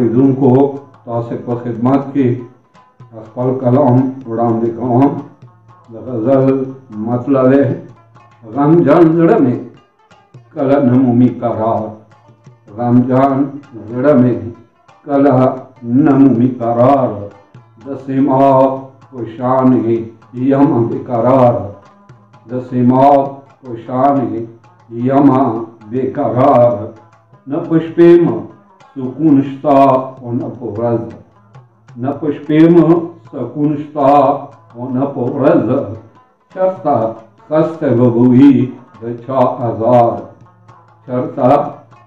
اوریدونکو تاسو په خدمت کې خپل کلام وړاندې کوم. د غزل مطلب ہے غمجان زړه مې کله نه مومي قرار، غمجان زړه مې کله نه مومي قرار، د سیماب په شان یم بقرار، د سیماب په شان یم بقرار، نه په شپې م سکون شته او نه په ورځ، نه په شپې م سکون شته او نه په ورځ، چرته خسته ببوي د چا ازار، چرته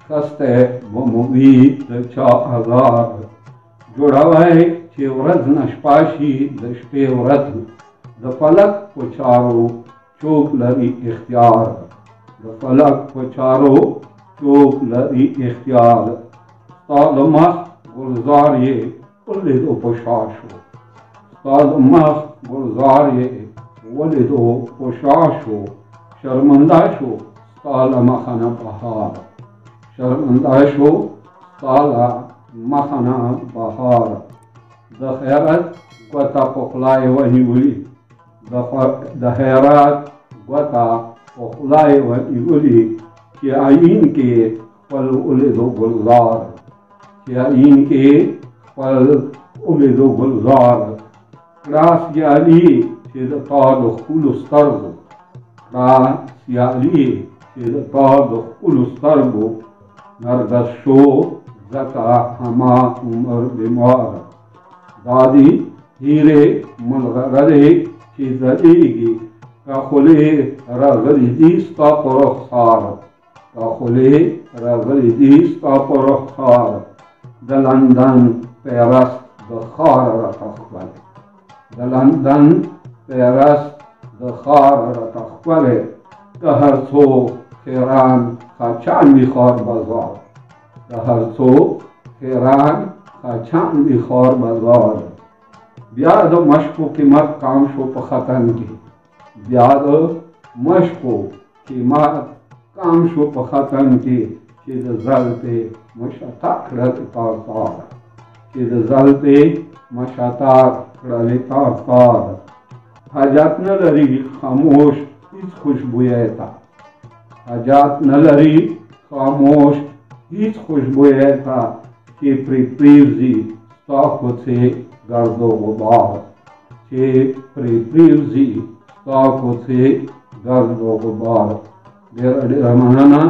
خسته ببوي د چا ازار، جوړوي چې ورځ نه شپه شي د شپې ورځ، د فلک په چارو چوک لري اختیار، د فلک په چارو چوک لري اختیار، ستا د مخ گلزار یې ولیدو په شا شو، ستا د مخ گلزار یې ولیدو په شا شو، شرمنده شو ستا له مخه نه بهار، شرمنده شو ستا له مخه نه بهار، د خیرت ګوته په خوله یې ونیولي، د خیرات ګوته په خوله یې ونیولي، چې عین کې خپل ولیدو ګلزار، چې عین کې خپل ولیدو ګلزار، کړه سیالي چې د تا د ښکلو سترګو، کړه سیالي چې د تا د ښکلو سترګو، نرګس شو ځکه هما عمر بیمار، دا دي هیرې ملغلرې چې ځلېږي، که خولې راغلي دي ستا په رخسار، که خولې راغلي دي ستا په رخسار، د لندن پیرس د ښار راته ښکلی، د لندن پیرس د ښار راته ښکلی، که هر څو خیران خچان وي ښار بازار، که هر څو خیران خچان وي ښار بازار، بیا د مشکو قیمت کام شو په ختن کې، بیا د مشکو قیمت کام شو په ختن کې، چې د زلفې مشته کړلې تار تار، چې د زلفې مشته کړلې تار تار، حاجت نه لري خاموش هیڅ خوشبویۍ ته، حاجت نه لري خاموش هیڅ خوشبویۍ ته، چې پرې پرېوځي ستا کوڅې گرد و غبار، چې پرې پرېوځي ستا کوڅې گرد و غبار. ډېره ډېره مننه.